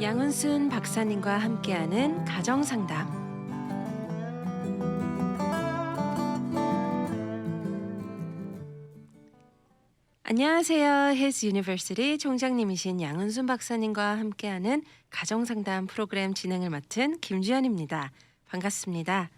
양은순 박사님과 함께하는 가정상담. 안녕하세요. 헬스 유니버시티 총장님이신 양은순 박사님과 함께하는 가정상담 프로그램 진행을 맡은 김주연입니다. 반갑습니다.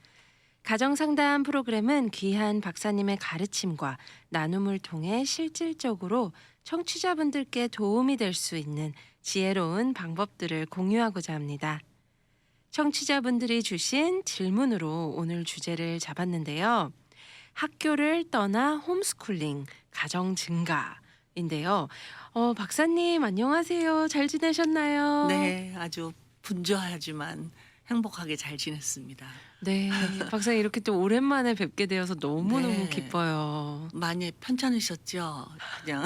가정상담 프로그램은 귀한 박사님의 가르침과 나눔을 통해 실질적으로 청취자분들께 도움이 될 수 있는 지혜로운 방법들을 공유하고자 합니다. 청취자분들이 주신 질문으로 오늘 주제를 잡았는데요. 학교를 떠나 홈스쿨링, 가정 증가인데요. 박사님 안녕하세요. 잘 지내셨나요? 네. 아주 분주하지만 행복하게 잘 지냈습니다. 네, 박사님 이렇게 또 오랜만에 뵙게 되어서 너무너무 네. 기뻐요. 많이 편찮으셨죠? 그냥.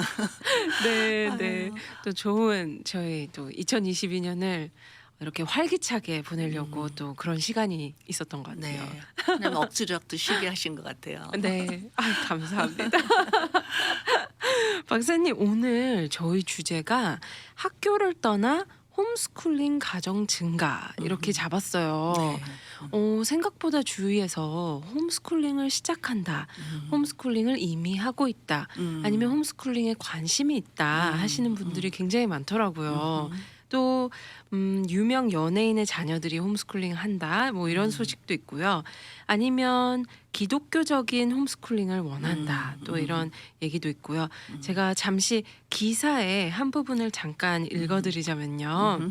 네, 아유. 네. 또 좋은 저희 또 2022년을 이렇게 활기차게 보내려고 또 그런 시간이 있었던 것 네. 같아요. 그냥 억지로라도 쉬게 하신 것 같아요. 네, 감사합니다. 박사님 오늘 저희 주제가 학교를 떠나 홈스쿨링 가정 증가 이렇게 잡았어요. 네. 생각보다 주위에서 홈스쿨링을 시작한다, 홈스쿨링을 이미 하고 있다, 아니면 홈스쿨링에 관심이 있다 하시는 분들이 굉장히 많더라고요. 또 유명 연예인의 자녀들이 홈스쿨링 한다 뭐 이런 소식도 있고요. 아니면 기독교적인 홈스쿨링을 원한다 또 이런 얘기도 있고요. 제가 잠시 기사의 한 부분을 잠깐 읽어드리자면요.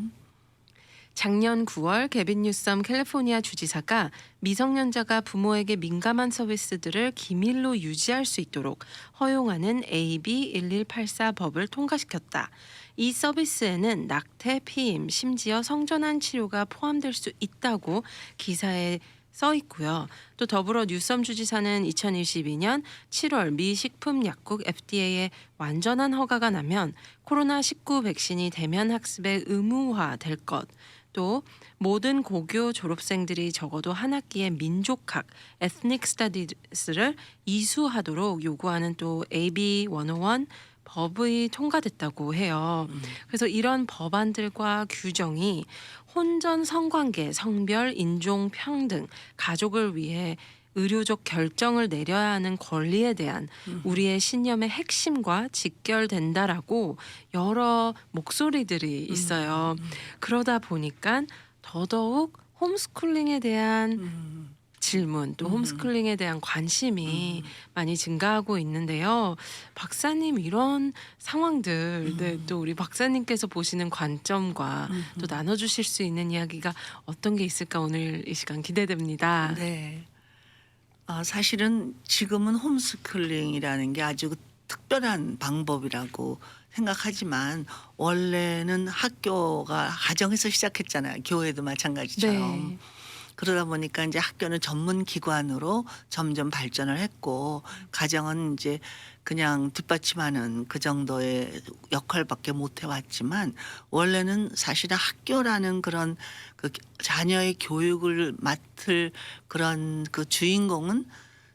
작년 9월 개빈 뉴섬 캘리포니아 주지사가 미성년자가 부모에게 민감한 서비스들을 기밀로 유지할 수 있도록 허용하는 AB 1184 법을 통과시켰다. 이 서비스에는 낙태, 피임, 심지어 성전환 치료가 포함될 수 있다고 기사에 써 있고요. 또 더불어 뉴섬 주지사는 2022년 7월 미 식품약국 FDA의 완전한 허가가 나면 코로나19 백신이 대면 학습에 의무화될 것, 또 모든 고교 졸업생들이 적어도 한 학기의 민족학 (Ethnic Studies를 이수하도록 요구하는 또 AB 101 법이 통과됐다고 해요. 그래서 이런 법안들과 규정이 혼전 성관계, 성별, 인종 평등, 가족을 위해 의료적 결정을 내려야 하는 권리에 대한 우리의 신념의 핵심과 직결된다라고 여러 목소리들이 있어요. 그러다 보니까 더더욱 홈스쿨링에 대한 질문, 또 홈스쿨링에 대한 관심이 많이 증가하고 있는데요. 박사님 이런 상황들, 네, 또 우리 박사님께서 보시는 관점과 또 나눠주실 수 있는 이야기가 어떤 게 있을까 오늘 이 시간 기대됩니다. 네. 사실은 지금은 홈스쿨링이라는 게 아주 특별한 방법이라고 생각하지만 원래는 학교가 가정에서 시작했잖아요. 교회도 마찬가지처럼. 네. 그러다 보니까 이제 학교는 전문 기관으로 점점 발전을 했고 가정은 이제 그냥 뒷받침하는 그 정도의 역할밖에 못 해왔지만 원래는 사실은 학교라는 그런 그 자녀의 교육을 맡을 그런 그 주인공은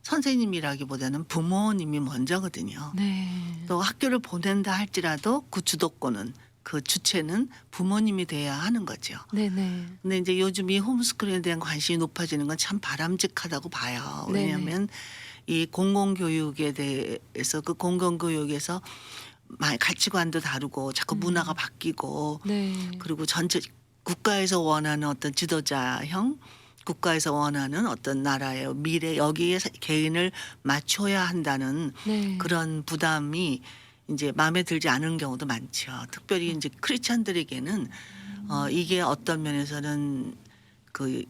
선생님이라기보다는 부모님이 먼저거든요. 네. 또 학교를 보낸다 할지라도 그 주도권은 그 주체는 부모님이 돼야 하는 거죠. 네네. 근데 이제 요즘 이 홈스쿨에 대한 관심이 높아지는 건 참 바람직하다고 봐요. 왜냐하면 이 공공교육에 대해서 그 공공교육에서 가치관도 다르고 자꾸 문화가 바뀌고 네. 그리고 전체 국가에서 원하는 어떤 지도자형 국가에서 원하는 어떤 나라의 미래 여기에 개인을 맞춰야 한다는 네. 그런 부담이 이제 마음에 들지 않은 경우도 많죠. 특별히 이제 크리스찬들에게는 이게 어떤 면에서는 그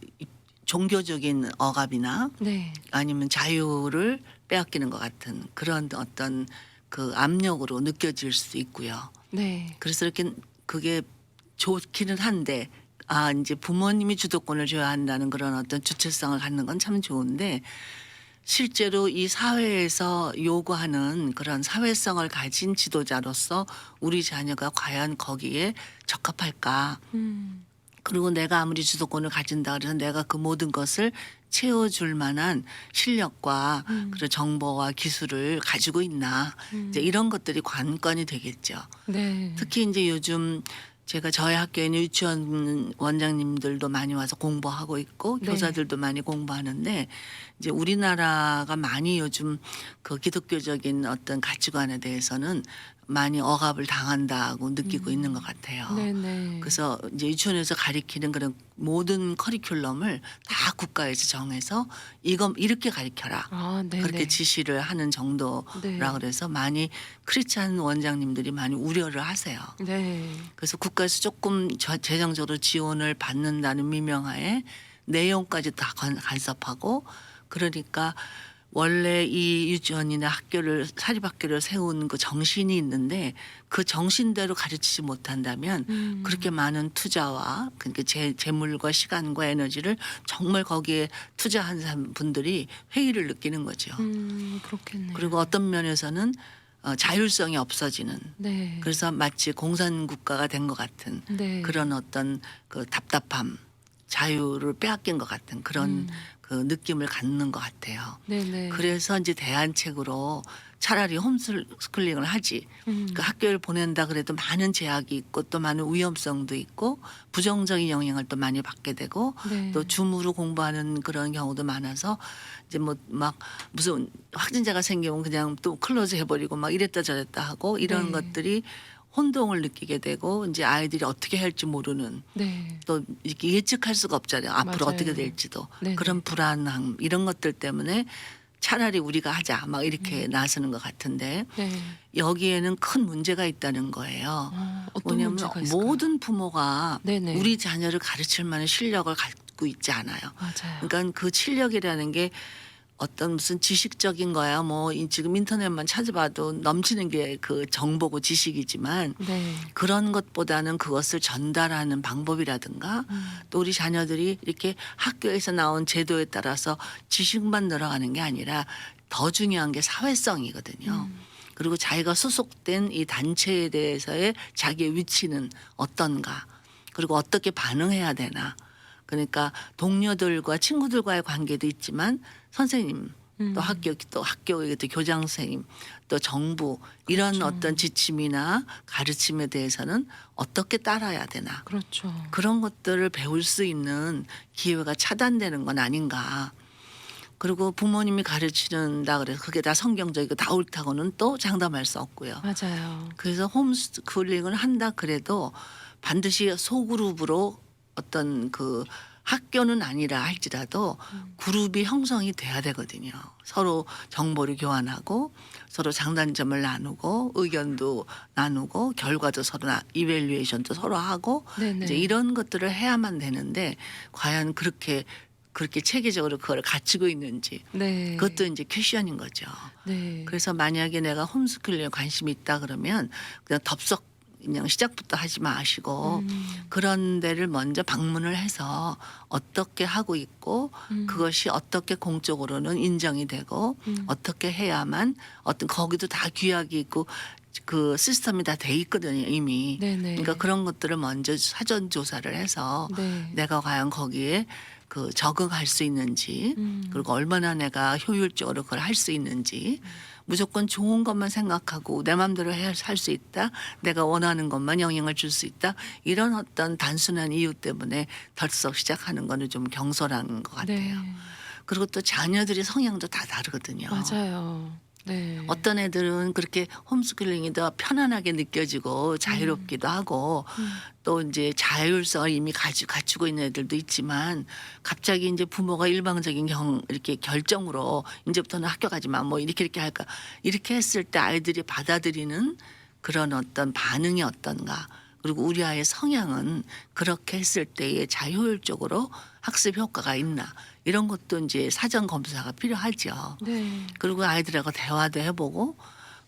종교적인 억압이나 네. 아니면 자유를 빼앗기는 것 같은 그런 어떤 그 압력으로 느껴질 수도 있고요. 네. 그래서 이렇게 그게 좋기는 한데 이제 부모님이 주도권을 줘야 한다는 그런 어떤 주체성을 갖는 건 참 좋은데 실제로 이 사회에서 요구하는 그런 사회성을 가진 지도자로서 우리 자녀가 과연 거기에 적합할까? 그리고 내가 아무리 주도권을 가진다 그래서 내가 그 모든 것을 채워줄 만한 실력과 그런 정보와 기술을 가지고 있나 이제 이런 것들이 관건이 되겠죠. 네. 특히 이제 요즘 제가 저희 학교에는 유치원 원장님들도 많이 와서 공부하고 있고 네. 교사들도 많이 공부하는데 이제 우리나라가 많이 요즘 그 기독교적인 어떤 가치관에 대해서는 많이 억압을 당한다고 느끼고 있는 것 같아요. 네네. 그래서 이제 유치원에서 가리키는 그런 모든 커리큘럼을 다 국가에서 정해서 이거 이렇게 가리켜라. 아, 네네. 그렇게 지시를 하는 정도라 네. 그래서 많이 크리스찬 원장님들이 많이 우려를 하세요. 네. 그래서 국가에서 조금 재정적으로 지원을 받는다는 미명하에 내용까지 다 간섭하고 그러니까 원래 이 유치원이나 학교를 사립학교를 세운 그 정신이 있는데 그 정신대로 가르치지 못한다면 그렇게 많은 투자와 그러니까 재물과 시간과 에너지를 정말 거기에 투자한 분들이 회의를 느끼는 거죠. 그렇겠네요. 그리고 어떤 면에서는 자율성이 없어지는 네. 그래서 마치 공산국가가 된 것 같은 네. 그런 어떤 그 답답함, 자유를 빼앗긴 것 같은 그런 그 느낌을 갖는 것 같아요. 네네. 그래서 이제 대안책으로 차라리 홈스쿨링을 하지. 그 학교를 보낸다 그래도 많은 제약이 있고 또 많은 위험성도 있고 부정적인 영향을 또 많이 받게 되고 네. 또 줌으로 공부하는 그런 경우도 많아서 이제 뭐 막 무슨 확진자가 생기면 그냥 또 클로즈 해버리고 막 이랬다 저랬다 하고 이런 네. 것들이 혼동을 느끼게 되고 이제 아이들이 어떻게 할지 모르는 네. 또 이렇게 예측할 수가 없잖아요. 앞으로 맞아요. 어떻게 될지도 네네. 그런 불안함 이런 것들 때문에 차라리 우리가 하자 막 이렇게 나서는 것 같은데 네. 여기에는 큰 문제가 있다는 거예요. 어떤 뭐냐면 문제가 있을까요? 모든 부모가 네네. 우리 자녀를 가르칠 만한 실력을 갖고 있지 않아요. 맞아요. 그러니까 그 실력이라는 게 어떤 무슨 지식적인 거야 뭐 지금 인터넷만 찾아봐도 넘치는 게 그 정보고 지식이지만 네. 그런 것보다는 그것을 전달하는 방법이라든가 또 우리 자녀들이 이렇게 학교에서 나온 제도에 따라서 지식만 늘어가는 게 아니라 더 중요한 게 사회성이거든요. 그리고 자기가 소속된 이 단체에 대해서의 자기의 위치는 어떤가 그리고 어떻게 반응해야 되나 그러니까 동료들과 친구들과의 관계도 있지만 선생님 또 학교의 또 교장 선생님 또 정부 이런 그렇죠. 어떤 지침이나 가르침에 대해서는 어떻게 따라야 되나 그렇죠. 그런 것들을 배울 수 있는 기회가 차단되는 건 아닌가. 그리고 부모님이 가르치는다 그래서 그게 다 성경적이고 다 옳다고는 또 장담할 수 없고요. 맞아요. 그래서 홈스쿨링을 한다 그래도 반드시 소그룹으로 어떤 그 학교는 아니라 할지라도 그룹이 형성이 돼야 되거든요. 서로 정보를 교환하고 서로 장단점을 나누고 의견도 나누고 결과도 서로 이밸류에이션도 서로 하고 네네. 이제 이런 것들을 해야만 되는데 과연 그렇게 체계적으로 그걸 갖추고 있는지 네. 그것도 이제 퀘션인 거죠. 네. 그래서 만약에 내가 홈스쿨링에 관심이 있다 그러면 그냥 덥석 그냥 시작부터 하지 마시고 그런 데를 먼저 방문을 해서 어떻게 하고 있고 그것이 어떻게 공적으로는 인정이 되고 어떻게 해야만 어떤 거기도 다 규약이 있고 그 시스템이 다 돼 있거든요 이미. 네네. 그러니까 그런 것들을 먼저 사전 조사를 해서 네. 내가 과연 거기에 그 적응할 수 있는지 그리고 얼마나 내가 효율적으로 그걸 할 수 있는지 무조건 좋은 것만 생각하고 내 마음대로 할 수 있다. 내가 원하는 것만 영향을 줄 수 있다. 이런 어떤 단순한 이유 때문에 덜썩 시작하는 거는 좀 경솔한 것 같아요. 네. 그리고 또 자녀들이 성향도 다 다르거든요. 맞아요. 네. 어떤 애들은 그렇게 홈스쿨링이 더 편안하게 느껴지고 자유롭기도 하고 또 이제 자율성을 이미 갖추고 있는 애들도 있지만 갑자기 이제 부모가 일방적인 이렇게 결정으로 이제부터는 학교 가지 마 뭐 이렇게 할까 이렇게 했을 때 아이들이 받아들이는 그런 어떤 반응이 어떤가 그리고 우리 아이의 성향은 그렇게 했을 때에 자율적으로 학습 효과가 있나 이런 것도 이제 사전 검사가 필요하죠. 네. 그리고 아이들하고 대화도 해보고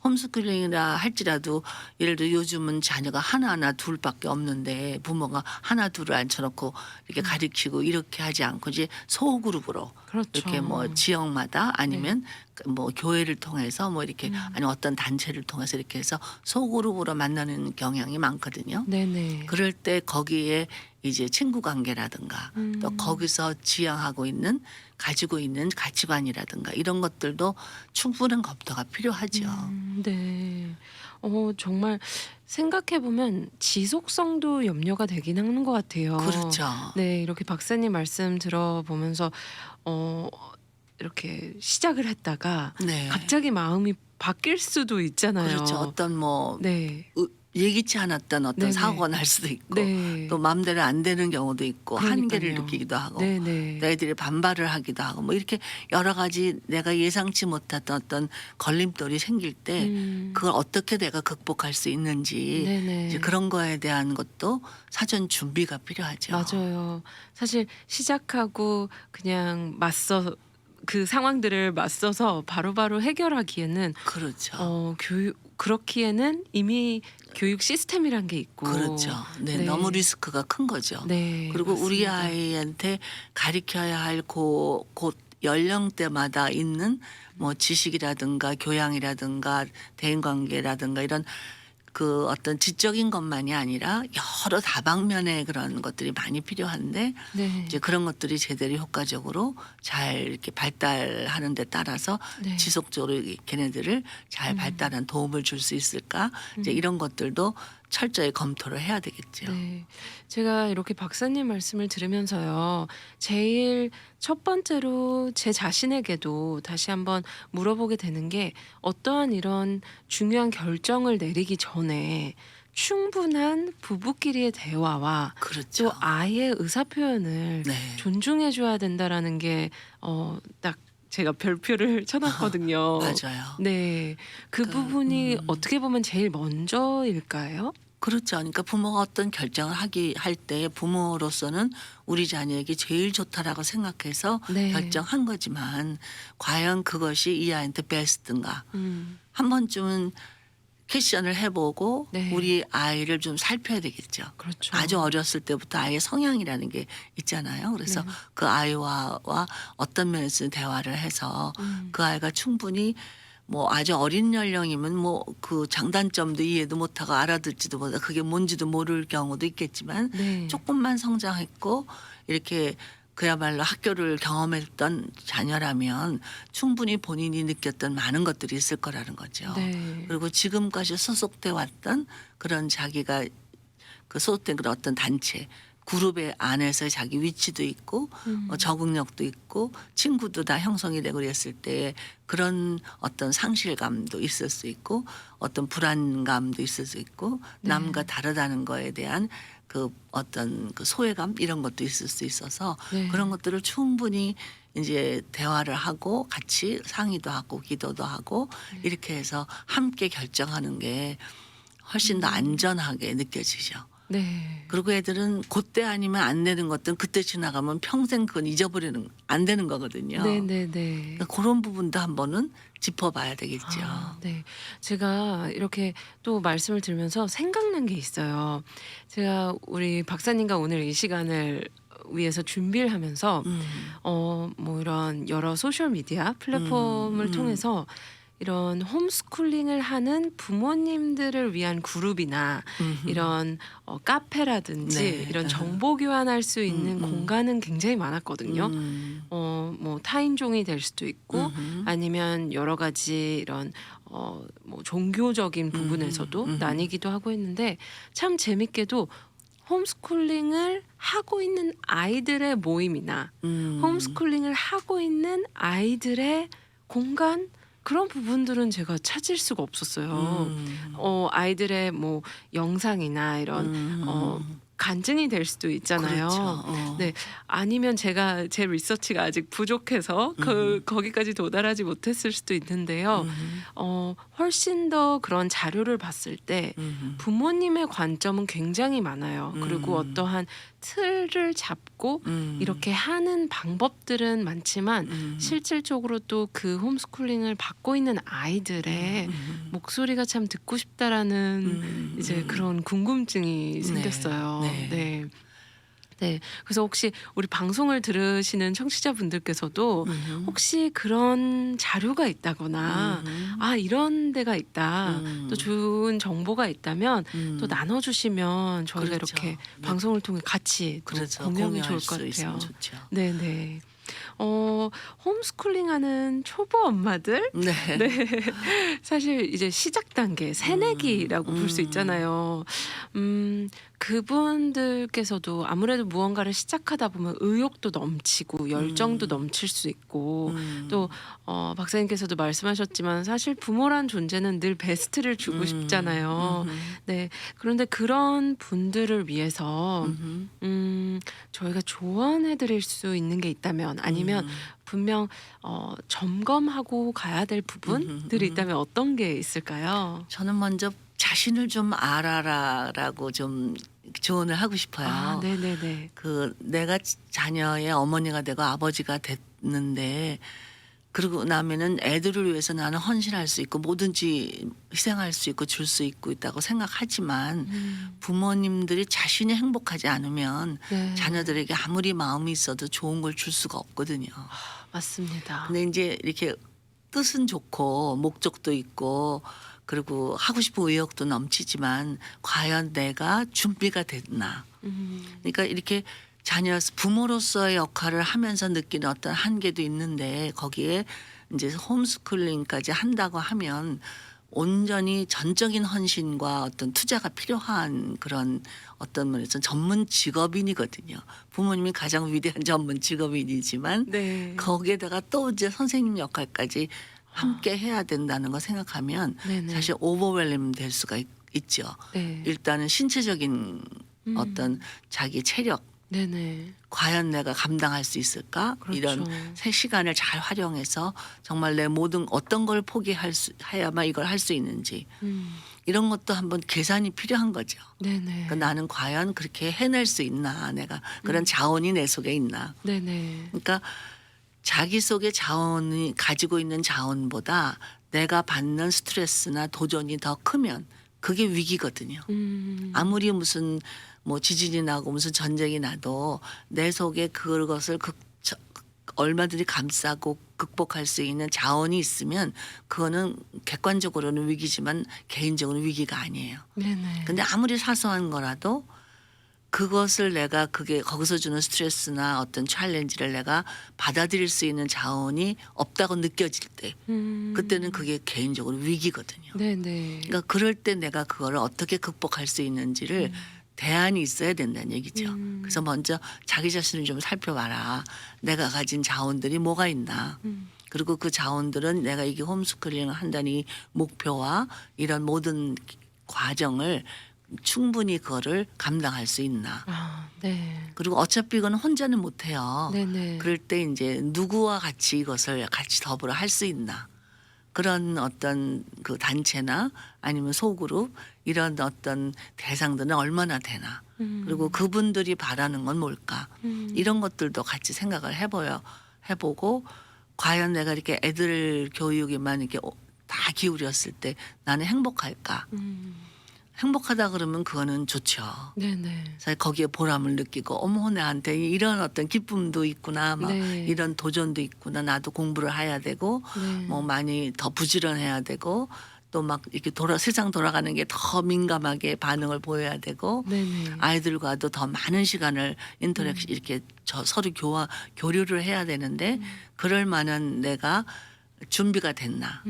홈스쿨링이라 할지라도 예를 들어 요즘은 자녀가 하나 둘밖에 없는데 부모가 하나 둘을 앉혀놓고 이렇게 가르치고 이렇게 하지 않고 이제 소그룹으로 그렇죠. 이렇게 뭐 지역마다 아니면 뭐 교회를 통해서 뭐 이렇게 아니면 어떤 단체를 통해서 이렇게 해서 소그룹으로 만나는 경향이 많거든요. 네네. 그럴 때 거기에 이제 친구 관계라든가 또 거기서 지향하고 있는 가지고 있는 가치관이라든가 이런 것들도 충분한 검토가 필요하죠. 네. 정말 생각해 보면 지속성도 염려가 되긴 하는 것 같아요. 그렇죠. 네, 이렇게 박사님 말씀 들어보면서 어 이렇게 시작을 했다가 네. 갑자기 마음이 바뀔 수도 있잖아요. 그렇죠. 어떤 뭐 네. 예기치 않았던 어떤 네네. 사고가 날 수도 있고 네. 또 마음대로 안 되는 경우도 있고 한계를 그러니까요. 느끼기도 하고 네네. 또 애들이 반발을 하기도 하고 뭐 이렇게 여러 가지 내가 예상치 못했던 어떤 걸림돌이 생길 때 음. 그걸 어떻게 내가 극복할 수 있는지 네네. 이제 그런 거에 대한 것도 사전 준비가 필요하죠. 맞아요. 사실 시작하고 그냥 그 상황들을 맞서서 바로바로 해결하기에는 그렇죠. 그렇기에는 이미 교육 시스템이란 게 있고. 그렇죠. 네, 네. 너무 리스크가 큰 거죠. 네. 그리고 우리 맞습니다. 아이한테 가르쳐야 할 곧 연령대마다 있는 뭐 지식이라든가 교양이라든가 대인관계라든가 이런 그 어떤 지적인 것만이 아니라 여러 다방면의 그런 것들이 많이 필요한데 네. 이제 그런 것들이 제대로 효과적으로 잘 이렇게 발달하는 데 따라서 네. 지속적으로 걔네들을 잘 발달한 도움을 줄 수 있을까 이제 음. 이런 것들도 철저히 검토를 해야 되겠죠. 네. 제가 이렇게 박사님 말씀을 들으면서요. 제일 첫 번째로 제 자신에게도 다시 한번 물어보게 되는 게 어떠한 이런 중요한 결정을 내리기 전에 충분한 부부끼리의 대화와 그렇죠. 또 아이의 의사 표현을 네. 존중해 줘야 된다라는 게 딱 제가 별표를 쳐 놨거든요. 맞아요. 네. 그 그러니까, 부분이 어떻게 보면 제일 먼저일까요? 그렇죠. 그러니까 부모가 어떤 결정을 할 때 부모로서는 우리 자녀에게 제일 좋다라고 생각해서 네. 결정한 거지만 과연 그것이 이 아이한테 베스트인가 음. 한 번쯤은 퀘션을 해보고 네. 우리 아이를 좀 살펴야 되겠죠. 그렇죠. 아주 어렸을 때부터 아이의 성향이라는 게 있잖아요. 그래서 네. 그 아이와 어떤 면에서 대화를 해서 그 아이가 충분히 뭐 아주 어린 연령이면 뭐 그 장단점도 이해도 못하고 알아듣지도 못하고 그게 뭔지도 모를 경우도 있겠지만 네. 조금만 성장했고 이렇게 그야말로 학교를 경험했던 자녀라면 충분히 본인이 느꼈던 많은 것들이 있을 거라는 거죠. 네. 그리고 지금까지 소속돼 왔던 그런 자기가 그 소속된 그런 어떤 단체 그룹의 안에서의 자기 위치도 있고 적응력도 있고 친구도 다 형성이 되고 그랬을 때 그런 어떤 상실감도 있을 수 있고 어떤 불안감도 있을 수 있고 네. 남과 다르다는 거에 대한 그 어떤 그 소외감 이런 것도 있을 수 있어서 네. 그런 것들을 충분히 이제 대화를 하고 같이 상의도 하고 기도도 하고 이렇게 해서 함께 결정하는 게 훨씬 더 안전하게 느껴지죠. 네. 그리고 애들은 그때 아니면 안 되는 것들은 그때 지나가면 평생 그건 잊어버리는 안 되는 거거든요. 네네네. 그러니까 그런 부분도 한번은 짚어봐야 되겠죠. 네. 제가 이렇게 또 말씀을 들으면서 생각난 게 있어요. 제가 우리 박사님과 오늘 이 시간을 위해서 준비를 하면서 뭐 이런 여러 소셜 미디어 플랫폼을 통해서 이런 홈스쿨링을 하는 부모님들을 위한 그룹이나 이런 카페라든지 네. 이런 정보 교환할 수 있는 공간은 굉장히 많았거든요. 뭐 타인종이 될 수도 있고 아니면 여러 가지 이런 뭐 종교적인 부분에서도 나뉘기도 하고 했는데 참 재밌게도 홈스쿨링을 하고 있는 아이들의 모임이나 홈스쿨링을 하고 있는 아이들의 공간 그런 부분들은 제가 찾을 수가 없었어요. 아이들의 뭐 영상이나 이런 간증이 될 수도 있잖아요. 그렇죠. 네, 아니면 제가 제 리서치가 아직 부족해서 거기까지 도달하지 못했을 수도 있는데요. 훨씬 더 그런 자료를 봤을 때 부모님의 관점은 굉장히 많아요. 그리고 어떠한 틀을 잡고 이렇게 하는 방법들은 많지만 실질적으로 또 그 홈스쿨링을 받고 있는 아이들의 목소리가 참 듣고 싶다라는 이제 그런 궁금증이 생겼어요. 네. 네. 네. 그래서 혹시 우리 방송을 들으시는 청취자분들께서도 혹시 그런 자료가 있다거나 이런 데가 있다. 또 좋은 정보가 있다면 또 나눠 주시면 저희가 그렇죠. 이렇게 네. 방송을 통해 같이 또 그렇죠. 공유하면 공유할 좋을 것 수 있으면 같아요. 좋죠. 네네. 홈스쿨링하는 초보 엄마들 네. 네. 사실 이제 시작 단계 새내기라고 볼 수 있잖아요. 그분들께서도 아무래도 무언가를 시작하다 보면 의욕도 넘치고 열정도 넘칠 수 있고 또 박사님께서도 말씀하셨지만 사실 부모란 존재는 늘 베스트를 주고 싶잖아요. 네. 그런데 그런 분들을 위해서 저희가 조언해 드릴 수 있는 게 있다면 아니면 분명 점검하고 가야 될 부분들이 있다면 어떤 게 있을까요? 저는 먼저 자신을 좀 알아라라고 좀 조언을 하고 싶어요. 네네네. 그 내가 자녀의 어머니가 되고 아버지가 됐는데 그러고 나면은 애들을 위해서 나는 헌신할 수 있고 뭐든지 희생할 수 있고 줄 수 있고 있다고 생각하지만 부모님들이 자신이 행복하지 않으면 네. 자녀들에게 아무리 마음이 있어도 좋은 걸 줄 수가 없거든요. 맞습니다. 근데 이제 이렇게 뜻은 좋고 목적도 있고 그리고 하고 싶은 의욕도 넘치지만 과연 내가 준비가 됐나? 음. 그러니까 이렇게 자녀 부모로서의 역할을 하면서 느끼는 어떤 한계도 있는데 거기에 이제 홈스쿨링까지 한다고 하면 온전히 전적인 헌신과 어떤 투자가 필요한 그런 어떤 면에서 전문 직업인이거든요. 부모님이 가장 위대한 전문 직업인이지만 네. 거기에다가 또 이제 선생님 역할까지 함께 해야 된다는 거 생각하면 네네. 사실 오버웰림 될 수가 있죠. 네. 일단은 신체적인 어떤 자기 체력 네네. 과연 내가 감당할 수 있을까? 그렇죠. 이런 새 시간을 잘 활용해서 정말 내 모든 어떤 걸 해야만 이걸 할 수 있는지 이런 것도 한번 계산이 필요한 거죠. 네네. 그러니까 나는 과연 그렇게 해낼 수 있나? 내가 그런 자원이 내 속에 있나? 네네. 그러니까 자기 속에 자원이 가지고 있는 자원보다 내가 받는 스트레스나 도전이 더 크면 그게 위기거든요. 아무리 무슨 뭐 지진이 나고 무슨 전쟁이 나도 내 속에 그것을 얼마든지 감싸고 극복할 수 있는 자원이 있으면 그거는 객관적으로는 위기지만 개인적으로는 위기가 아니에요. 네네. 근데 아무리 사소한 거라도 그것을 내가 그게 거기서 주는 스트레스나 어떤 챌린지를 내가 받아들일 수 있는 자원이 없다고 느껴질 때 그때는 그게 개인적으로 위기거든요. 네네. 그러니까 그럴 때 내가 그거를 어떻게 극복할 수 있는지를 대안이 있어야 된다는 얘기죠. 그래서 먼저 자기 자신을 좀 살펴봐라. 내가 가진 자원들이 뭐가 있나. 그리고 그 자원들은 내가 이게 홈스쿨링을 한다는 이 목표와 이런 모든 과정을 충분히 그거를 감당할 수 있나. 네. 그리고 어차피 이건 혼자는 못해요. 네네. 그럴 때 이제 누구와 같이 이것을 같이 더불어 할 수 있나. 그런 어떤 그 단체나 아니면 소그룹 이런 어떤 대상들은 얼마나 되나. 그리고 그분들이 바라는 건 뭘까. 이런 것들도 같이 생각을 해보고 과연 내가 이렇게 애들 교육에만 이렇게 다 기울였을 때 나는 행복할까. 행복하다 그러면 그거는 좋죠. 네네. 사실 거기에 보람을 느끼고 어머 나한테 이런 어떤 기쁨도 있구나 막 네. 이런 도전도 있구나 나도 공부를 해야 되고 네. 뭐 많이 더 부지런해야 되고 또 막 이렇게 세상 돌아가는 게 더 민감하게 반응을 보여야 되고 네네. 아이들과도 더 많은 시간을 인터랙션 이렇게 서로 교류를 해야 되는데 그럴 만한 내가 준비가 됐나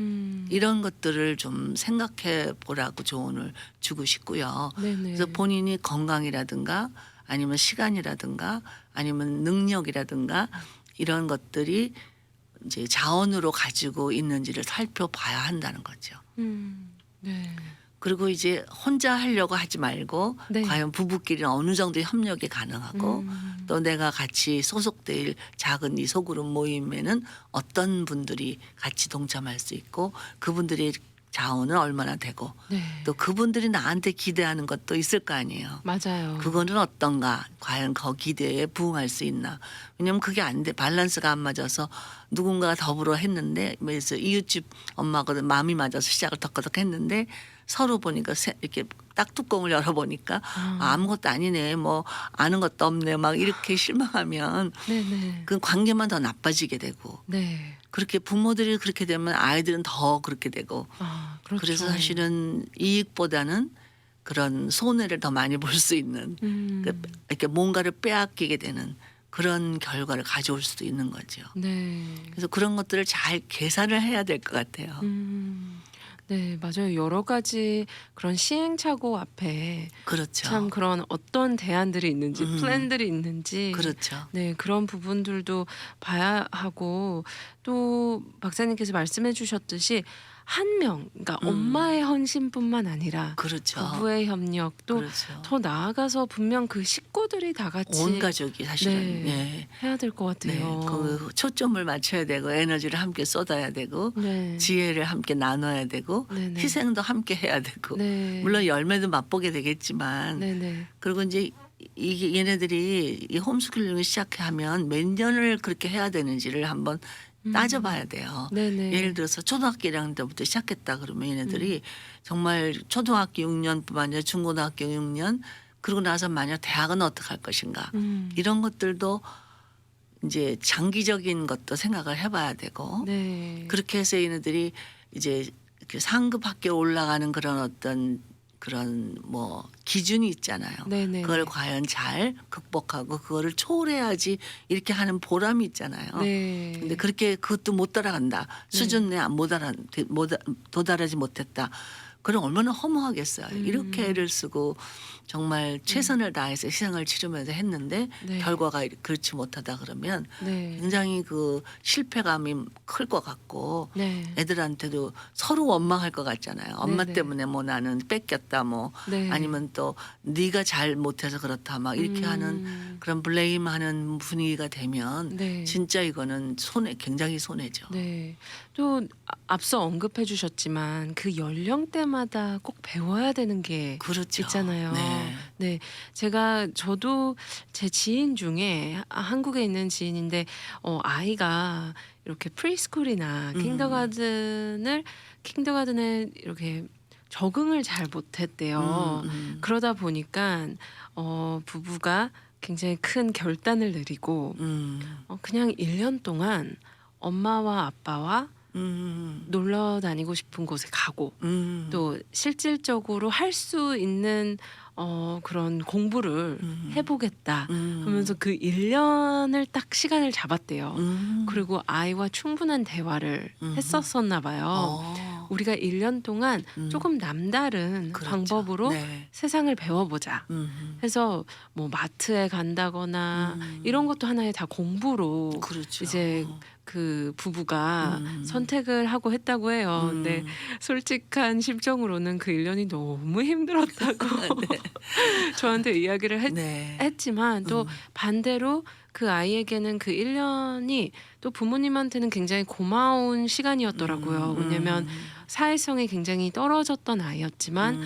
이런 것들을 좀 생각해 보라고 조언을 주고 싶고요. 네네. 그래서 본인이 건강이라든가 아니면 시간이라든가 아니면 능력이라든가 이런 것들이 이제 자원으로 가지고 있는지를 살펴봐야 한다는 거죠. 네. 그리고 이제 혼자 하려고 하지 말고 네. 과연 부부끼리는 어느 정도의 협력이 가능하고 또 내가 같이 소속될 작은 이 소그룹 모임에는 어떤 분들이 같이 동참할 수 있고 그분들의 자원은 얼마나 되고 네. 또 그분들이 나한테 기대하는 것도 있을 거 아니에요. 맞아요. 그거는 어떤가? 과연 그 기대에 부응할 수 있나? 왜냐면 그게 안 돼. 밸런스가 안 맞아서 누군가가 더불어 했는데 그래서 이웃집 엄마거든 마음이 맞아서 시작을 덕커덕 했는데 서로 보니까 이렇게 딱 뚜껑을 열어보니까 아무것도 아니네, 뭐 아는 것도 없네, 막 이렇게 실망하면 네네. 그 관계만 더 나빠지게 되고, 네. 그렇게 부모들이 그렇게 되면 아이들은 더 그렇게 되고, 그렇죠. 그래서 사실은 이익보다는 그런 손해를 더 많이 볼 수 있는, 그 이렇게 뭔가를 빼앗기게 되는 그런 결과를 가져올 수도 있는 거죠. 네. 그래서 그런 것들을 잘 계산을 해야 될 것 같아요. 네, 맞아요. 여러 가지 그런 시행착오 앞에 그렇죠. 참 그런 어떤 대안들이 있는지, 플랜들이 있는지, 그렇죠. 네, 그런 부분들도 봐야 하고, 또 박사님께서 말씀해 주셨듯이 한 명, 그러니까 엄마의 헌신뿐만 아니라 그렇죠. 부부의 협력, 또 그렇죠. 더 나아가서 분명 그 식구들이 다 같이 온 가족이 사실은 네, 해야 될 것 네, 같아요. 그 초점을 맞춰야 되고 에너지를 함께 쏟아야 되고 네. 지혜를 함께 나눠야 되고 네네. 희생도 함께 해야 되고 네. 물론 열매도 맛보게 되겠지만 네네. 그리고 이제 이게 얘네들이 이 홈스쿨링을 시작하면 몇 년을 그렇게 해야 되는지를 한번 따져봐야 돼요. 네네. 예를 들어서 초등학교 1학년 때부터 시작했다 그러면 얘네들이 정말 초등학교 6년뿐만 아니라 중고등학교 6년 그러고 나서 만약 대학은 어떻게 할 것인가 이런 것들도 이제 장기적인 것도 생각을 해봐야 되고 네. 그렇게 해서 얘네들이 이제 이렇게 상급 학교 올라가는 그런 어떤 그런 뭐 기준이 있잖아요. 네네네. 그걸 과연 잘 극복하고 그거를 초월해야지 이렇게 하는 보람이 있잖아요. 네. 근데 그렇게 그것도 못 따라간다. 수준 내에 도달하지 못했다. 그럼 얼마나 허무하겠어요. 이렇게 애를 쓰고 정말 최선을 다해서 희생을 치르면서 했는데 네. 결과가 그렇지 못하다 그러면 네. 굉장히 그 실패감이 클 것 같고 네. 애들한테도 서로 원망할 것 같잖아요. 엄마 네네. 때문에 뭐 나는 뺏겼다 뭐 네. 아니면 또 네가 잘 못해서 그렇다 막 이렇게 하는 그런 블레임하는 분위기가 되면 네. 진짜 이거는 굉장히 손해죠. 네. 또 앞서 언급해 주셨지만 그 연령대마다 꼭 배워야 되는 게 그렇죠. 있잖아요. 네. 네. 저도 제 지인 중에 한국에 있는 지인인데 아이가 이렇게 프리스쿨이나 킹더가든에 이렇게 적응을 잘 못했대요. 그러다 보니까 부부가 굉장히 큰 결단을 내리고 그냥 1년 동안 엄마와 아빠와 놀러 다니고 싶은 곳에 가고 또 실질적으로 할 수 있는 그런 공부를 해보겠다 하면서 그 1년을 딱 시간을 잡았대요. 그리고 아이와 충분한 대화를 했었었나 봐요. 우리가 1년 동안 조금 남다른 그렇죠. 방법으로 네. 세상을 배워보자 해서 뭐 마트에 간다거나 이런 것도 하나의 다 공부로 그렇죠. 이제 그 부부가 선택을 하고 했다고 해요. 근데 솔직한 심정으로는 그 1년이 너무 힘들었다고 저한테 이야기를 네. 했지만 또 반대로 그 아이에게는 그 1년이 또 부모님한테는 굉장히 고마운 시간이었더라고요. 왜냐면 사회성이 굉장히 떨어졌던 아이였지만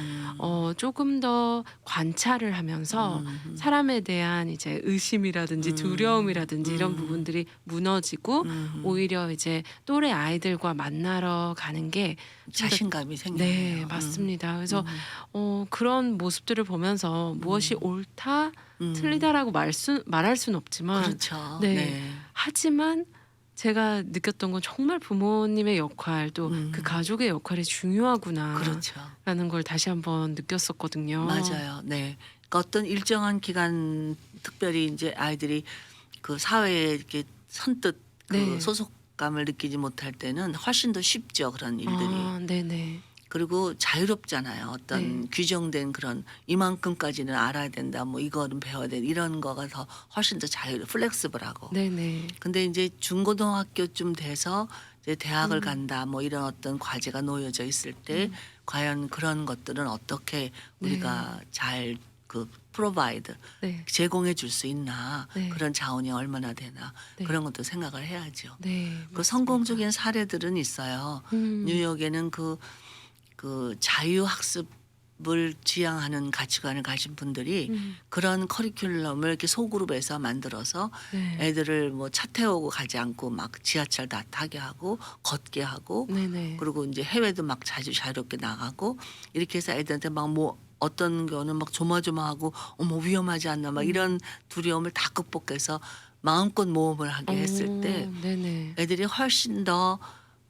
조금 더 관찰을 하면서 사람에 대한 이제 의심이라든지 두려움이라든지 이런 부분들이 무너지고 오히려 이제 또래 아이들과 만나러 가는 게 자신감이 생겨요. 네, 맞습니다. 그래서 그런 모습들을 보면서 무엇이 옳다, 틀리다라고 말할 수는 없지만 그렇죠. 네. 네. 하지만 제가 느꼈던 건 정말 부모님의 역할 또 그 가족의 역할이 중요하구나라는 그렇죠. 걸 다시 한번 느꼈었거든요. 맞아요. 네. 그러니까 어떤 일정한 기간 특별히 이제 아이들이 그 사회에 이렇게 선뜻 그 네. 소속감을 느끼지 못할 때는 훨씬 더 쉽죠. 그런 일들이. 네네. 그리고 자유롭잖아요. 어떤 네. 규정된 그런 이만큼까지는 알아야 된다. 뭐 이거는 배워야 돼. 이런 거가 더 훨씬 더 플렉스블하고. 네네. 근데 이제 중고등학교쯤 돼서 이제 대학을 간다. 뭐 이런 어떤 과제가 놓여져 있을 때 과연 그런 것들은 어떻게 우리가 잘 그 프로바이드 네. 제공해 줄 수 있나. 네. 그런 자원이 얼마나 되나. 네. 그런 것도 생각을 해야죠. 네. 그 성공적인 사례들은 있어요. 뉴욕에는 그 자유학습 지향하는 가치관을 가진 분들이 음. 그런 커리큘럼을 이렇게 소그룹에서 만들어서 네. 애들을 뭐 차 태우고 가지 않고 막 지하철 다 타게 하고 걷게 하고 네네. 그리고 이제 해외도 막 자주 자유롭게 나가고 이렇게 해서 애들한테 막 뭐 어떤 경우는 막 조마조마하고 어머 위험하지 않나 막 이런 두려움을 다 극복해서 마음껏 모험을 하게 했을 때 네네. 애들이 훨씬 더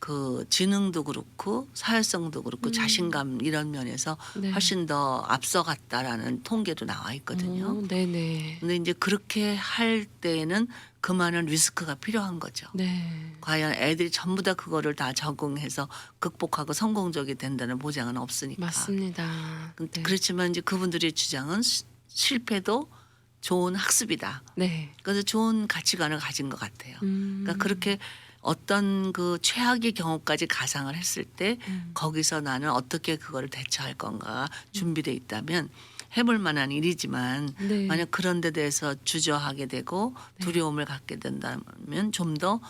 그 지능도 그렇고 사회성도 그렇고 자신감 이런 면에서 네. 훨씬 더 앞서갔다라는 통계도 나와 있거든요. 네네. 근데 이제 그렇게 할 때에는 그만한 리스크가 필요한 거죠. 네. 과연 애들이 전부 다 그거를 다 적응해서 극복하고 성공적이 된다는 보장은 없으니까. 맞습니다. 네. 그렇지만 이제 그분들의 주장은 실패도 좋은 학습이다. 네. 그래서 좋은 가치관을 가진 것 같아요. 그러니까 음. 그렇게 어떤 그 최악의 경우까지 가상을 했을 때 거기서 나는 어떻게 그거를 대처할 건가 준비돼 있다면 해볼 만한 일이지만 네. 만약 그런 데 대해서 주저하게 되고 두려움을 갖게 된다면 좀 더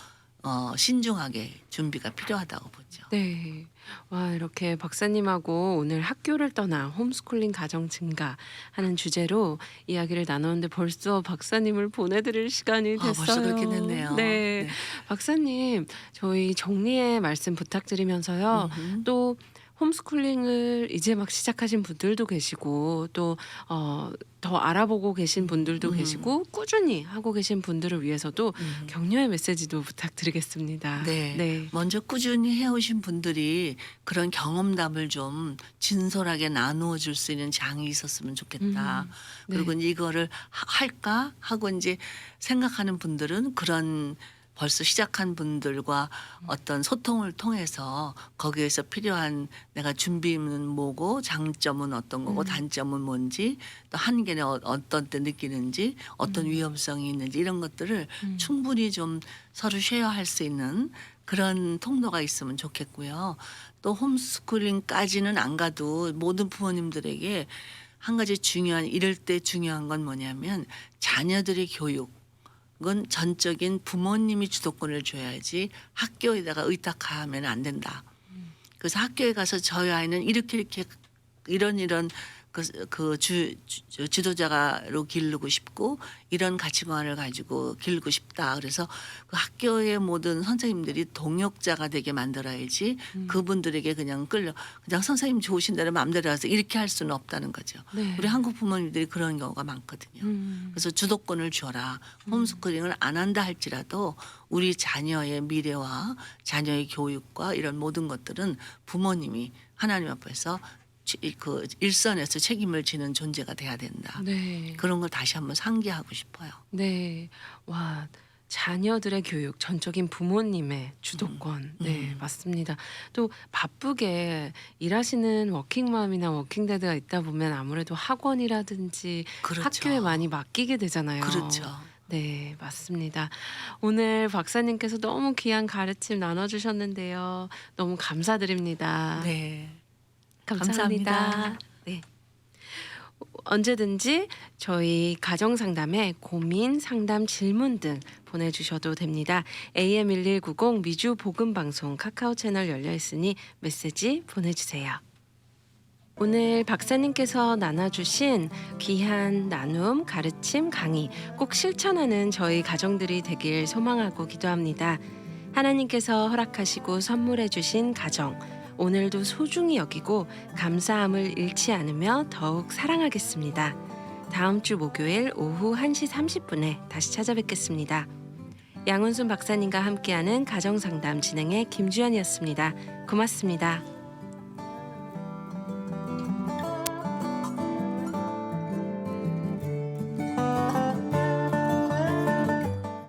신중하게 준비가 필요하다고 보죠. 네. 와, 이렇게 박사님하고 오늘 학교를 떠나 홈스쿨링 가정 증가하는 주제로 이야기를 나눴는데 벌써 박사님을 보내드릴 시간이 됐어요. 벌써 그렇게 됐네요. 네. 박사님, 저희 정리의 말씀 부탁드리면서요. 음흠. 또 홈스쿨링을 이제 막 시작하신 분들도 계시고 또 더 알아보고 계신 분들도 계시고 꾸준히 하고 계신 분들을 위해서도 격려의 메시지도 부탁드리겠습니다. 네. 네. 먼저 꾸준히 해오신 분들이 그런 경험담을 좀 진솔하게 나누어 줄 수 있는 장이 있었으면 좋겠다. 네. 그리고 이제 이거를 할까 하고 이제 생각하는 분들은 그런 벌써 시작한 분들과 어떤 소통을 통해서 거기에서 필요한 내가 준비는 뭐고 장점은 어떤 거고 단점은 뭔지 또 한계는 어떤 때 느끼는지 어떤 위험성이 있는지 이런 것들을 충분히 좀 서로 쉐어할 수 있는 그런 통로가 있으면 좋겠고요. 또 홈스쿨링까지는 안 가도 모든 부모님들에게 한 가지 이럴 때 중요한 건 뭐냐면 자녀들의 교육 그건 전적인 부모님이 주도권을 줘야지 학교에다가 의탁하면 안 된다. 그래서 학교에 가서 저희 아이는 이렇게 이런 지도자로 기르고 싶고 이런 가치관을 가지고 기르고 싶다. 그래서 그 학교의 모든 선생님들이 동역자가 되게 만들어야지 그분들에게 그냥 선생님 좋으신 대로 마음대로 해서 이렇게 할 수는 없다는 거죠. 네. 우리 한국 부모님들이 그런 경우가 많거든요. 그래서 주도권을 줘라. 홈스쿨링을 안 한다 할지라도 우리 자녀의 미래와 자녀의 교육과 이런 모든 것들은 부모님이 하나님 앞에서 그 일선에서 책임을 지는 존재가 돼야 된다. 네. 그런 걸 다시 한번 상기하고 싶어요. 네. 와, 자녀들의 교육, 전적인 부모님의 주도권. 네, 맞습니다. 또 바쁘게 일하시는 워킹맘이나 워킹데드가 있다 보면 아무래도 학원이라든지 그렇죠. 학교에 많이 맡기게 되잖아요. 그렇죠. 네, 맞습니다. 오늘 박사님께서 너무 귀한 가르침 나눠주셨는데요. 너무 감사드립니다. 네. 감사합니다. 감사합니다. 네. 언제든지 저희 가정 상담에 고민, 상담, 질문 등 보내주셔도 됩니다. AM1190 미주 복음 방송 카카오 채널 열려 있으니 메시지 보내주세요. 오늘 박사님께서 나눠주신 귀한 나눔, 가르침, 강의 꼭 실천하는 저희 가정들이 되길 소망하고 기도합니다. 하나님께서 허락하시고 선물해 주신 가정 오늘도 소중히 여기고 감사함을 잃지 않으며 더욱 사랑하겠습니다. 다음 주 목요일 오후 1시 30분에 다시 찾아뵙겠습니다. 양은순 박사님과 함께하는 가정상담 진행의 김주연이었습니다. 고맙습니다.